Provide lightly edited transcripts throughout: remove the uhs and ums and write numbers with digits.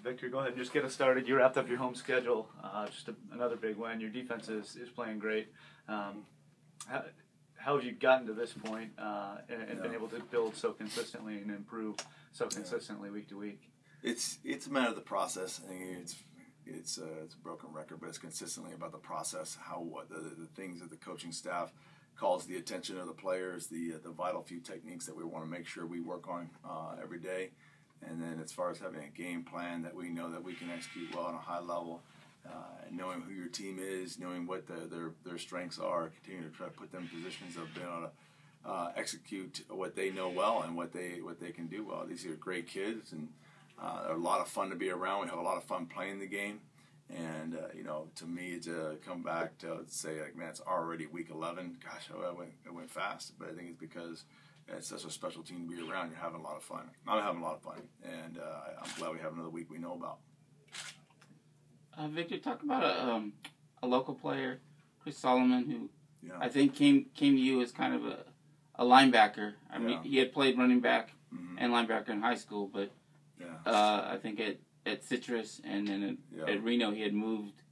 Victor, go ahead and just get us started. You wrapped up your home schedule, another big win. Your defense is playing great. How have you gotten to this point and been able to build so consistently and improve so consistently week to week? It's a matter of the process. I mean, it's a broken record, but it's consistently about the process, the things that the coaching staff calls the attention of the players, the vital few techniques that we want to make sure we work on every day. And then as far as having a game plan that we know that we can execute well on a high level, knowing who your team is, knowing what their strengths are, continuing to try to put them in positions of being able to execute what they know well and what they can do well. These are great kids, and they're a lot of fun to be around. We have a lot of fun playing the game. And, to me, to come back to say, like, man, it's already week 11. Gosh, it went fast. But I think it's because it's such a special team to be around. You're having a lot of fun. I'm having a lot of fun. And I'm glad we have another week we know about. Victor, talk about a local player, Chris Solomon, who I think came to you as kind of a linebacker. I mean, he had played running back and linebacker in high school, but I think at Citrus and then at Reno he had moved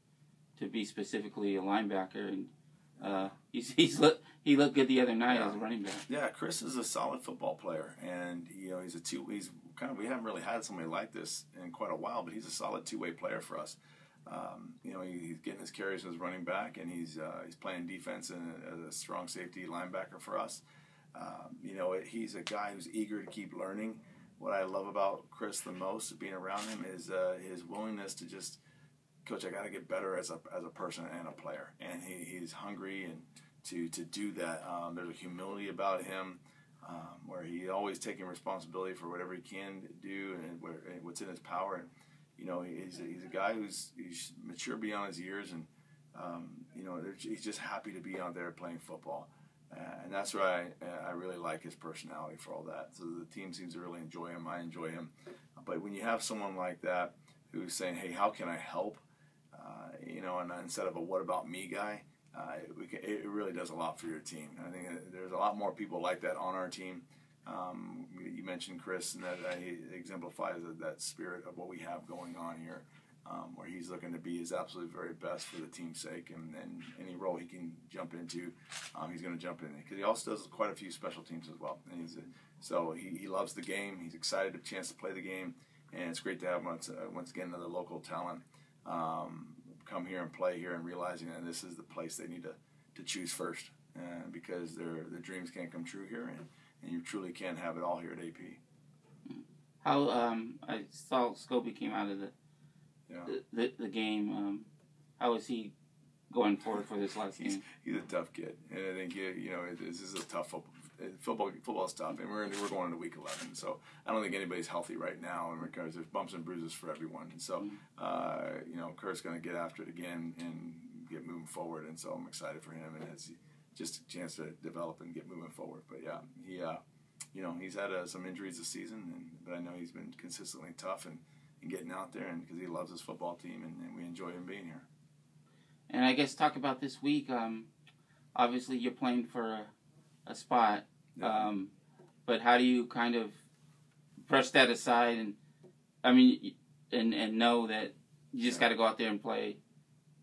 to be specifically a linebacker, and he looked good the other night as a running back. Yeah, Chris is a solid football player, and we haven't really had somebody like this in quite a while, but he's a solid two-way player for us. He's getting his carries as running back, and he's playing defense and as a strong safety linebacker for us. He's a guy who's eager to keep learning. What I love about Chris the most, being around him, is his willingness to just, Coach, I got to get better as a person and a player. And he's hungry and to do that. There's a humility about him where he's always taking responsibility for whatever he can do and what's in his power. And he's a guy he's mature beyond his years, and he's just happy to be out there playing football. And that's why I really like his personality for all that. So the team seems to really enjoy him. I enjoy him. But when you have someone like that who's saying, hey, how can I help? And instead of a what about me guy, it really does a lot for your team. I think there's a lot more people like that on our team. You mentioned Chris, and that he exemplifies that spirit of what we have going on here. Where he's looking to be his absolute very best for the team's sake, and any role he can jump into, he's going to jump in, because he also does quite a few special teams as well. And so he loves the game. He's excited to have a chance to play the game, and it's great to have once again another local talent come here and play here, and realizing that this is the place they need to choose first, because their dreams can't come true here, and you truly can have it all here at AP. How I saw Scobie came out of the game. How is he going forward for this last game? He's a tough kid, and I think this is a tough football. Football's tough, and we're going into week 11. So I don't think anybody's healthy right now, because there's bumps and bruises for everyone. And so Kurt's going to get after it again and get moving forward. And so I'm excited for him, and it's just a chance to develop and get moving forward. But he's had some injuries this season, but I know he's been consistently tough and getting out there, and because he loves his football team, and we enjoy him being here. And I guess talk about this week. Obviously, you're playing for a spot, but how do you kind of brush that aside and know that you just got to go out there and play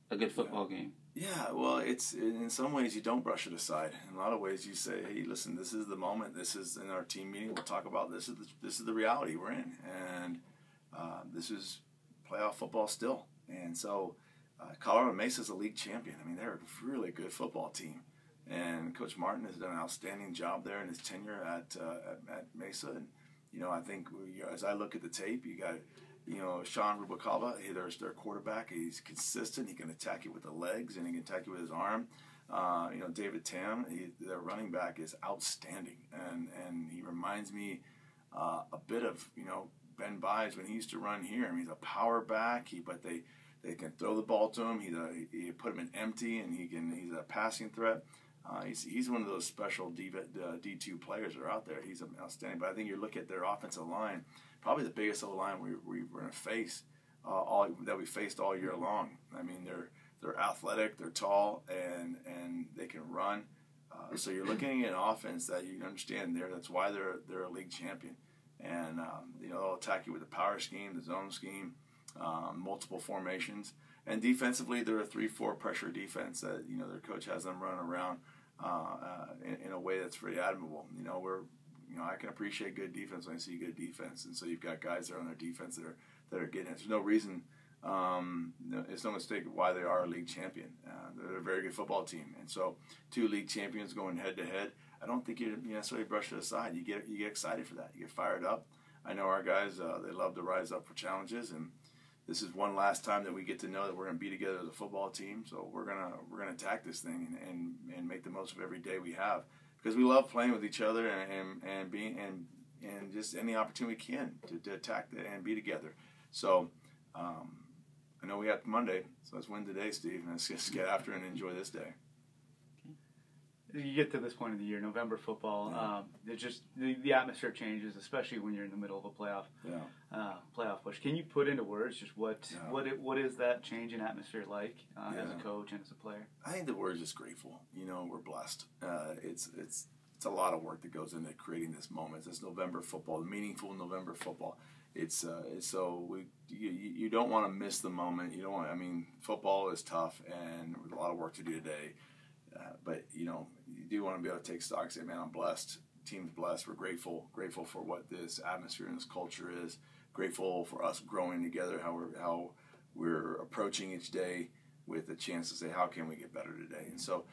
a good football game? Yeah, well, it's in some ways you don't brush it aside. In a lot of ways, you say, "Hey, listen, this is the moment. This is in our team meeting. We'll talk about this. This is the reality we're in, and this is playoff football still." And so Colorado Mesa is a league champion. I mean, they're a really good football team. And Coach Martin has done an outstanding job there in his tenure at Mesa. And, I think as I look at the tape, you got, Sean Rubacava, their quarterback. He's consistent. He can attack you with the legs, and he can attack you with his arm. David Tam, their running back, is outstanding. And he reminds me a bit of, Ben Bives when he used to run here. I mean, he's a power back, but they can throw the ball to him. He put him in empty, and he's a passing threat. He's one of those special D2 players that are out there. He's outstanding. But I think you look at their offensive line, probably the biggest O-line we're going to face that we faced all year long. I mean, they're athletic, they're tall, and they can run. So you're looking at an offense that you understand there. That's why they're a league champion. And they'll attack you with the power scheme, the zone scheme. And I think multiple formations. And defensively, they're a 3-4 pressure defense that, their coach has them run around in a way that's pretty admirable. I can appreciate good defense when I see good defense. And so you've got guys there on their defense that are getting it. There's no reason, it's no mistake why they are a league champion. They're a very good football team. And so 2 league champions going head-to-head, I don't think you necessarily brush it aside. You get excited for that. You get fired up. I know our guys, they love to rise up for challenges, and this is one last time that we get to know that we're going to be together as a football team. So we're gonna attack this thing and make the most of every day we have, because we love playing with each other and being and just any opportunity we can to attack and be together. So I know we have Monday, so let's win today, Steve, and let's just get after it and enjoy this day. You get to this point of the year, November football. It just the atmosphere changes, especially when you're in the middle of a playoff push. Can you put into words just what is that change in atmosphere like as a coach and as a player? I think the word is just grateful. We're blessed. It's a lot of work that goes into creating this moment. This November football, meaningful November football. It's so you don't want to miss the moment. You don't want. I mean, football is tough and there's a lot of work to do today. But you do want to be able to take stock and say, man, I'm blessed. Team's blessed. We're grateful for what this atmosphere and this culture is. Grateful for us growing together. How we're approaching each day with a chance to say, how can we get better today? And so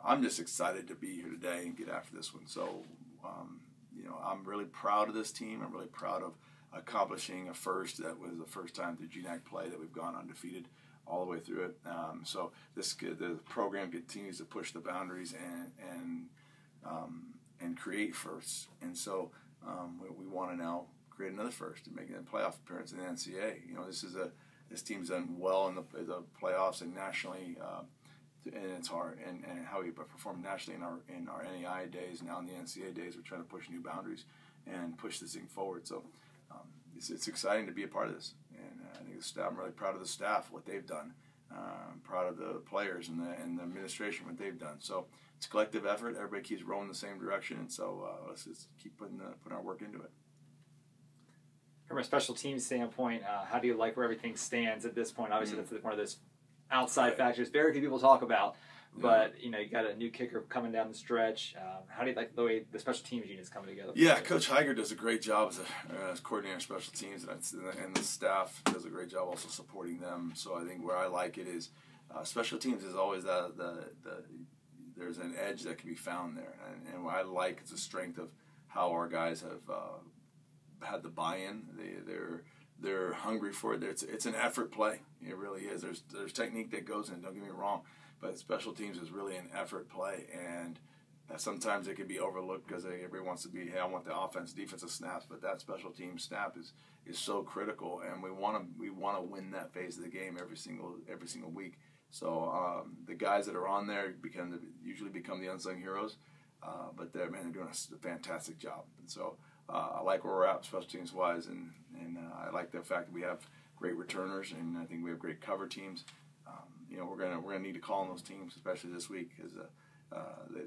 I'm just excited to be here today and get after this one. So I'm really proud of this team. I'm really proud of accomplishing a first. That was the first time through GNAC play that we've gone undefeated all the way through it. So the program continues to push the boundaries and create firsts. And so we want to now create another first and make a playoff appearance in the NCAA. This team's done well in the playoffs and nationally, and it's hard. And how we perform nationally in our NAI days, now in the NCAA days, we're trying to push new boundaries and push this thing forward. So it's exciting to be a part of this. I think I'm really proud of the staff, what they've done. I'm proud of the players and the administration, what they've done. So it's a collective effort. Everybody keeps rolling the same direction, and so let's just keep putting our work into it. From a special teams standpoint, how do you like where everything stands at this point? Obviously, that's one of those outside factors very few people talk about. But, you got a new kicker coming down the stretch. How do you like the way the special teams unit's coming together? Yeah, Coach Heiger does a great job as coordinator of special teams, and the staff does a great job also supporting them. So I think where I like it is special teams is always there's an edge that can be found there. And what I like is the strength of how our guys have had the buy-in. They're hungry for it. It's an effort play. It really is. There's technique that goes in, don't get me wrong. But special teams is really an effort play, and sometimes it can be overlooked because everybody wants to be, hey, I want the defensive snaps, but that special team snap is so critical, and we want to win that phase of the game every single week. So the guys that are on there usually become the unsung heroes, but they're doing a fantastic job. And so I like where we're at special teams wise, and I like the fact that we have great returners, and I think we have great cover teams. We're gonna need to call on those teams, especially this week, because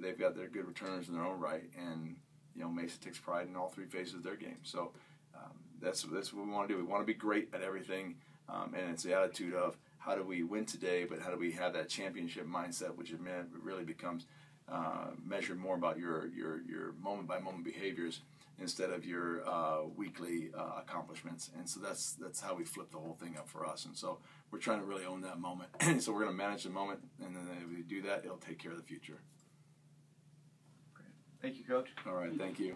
they've got their good returners in their own right, and Mesa takes pride in all 3 phases of their game. So that's what we want to do. We want to be great at everything, and it's the attitude of how do we win today, but how do we have that championship mindset, which really becomes measured more about your moment by moment behaviors instead of your weekly accomplishments. And so that's how we flip the whole thing up for us. And so we're trying to really own that moment. So we're going to manage the moment, and then if we do that, it'll take care of the future. Great. Thank you, Coach. All right, thank you.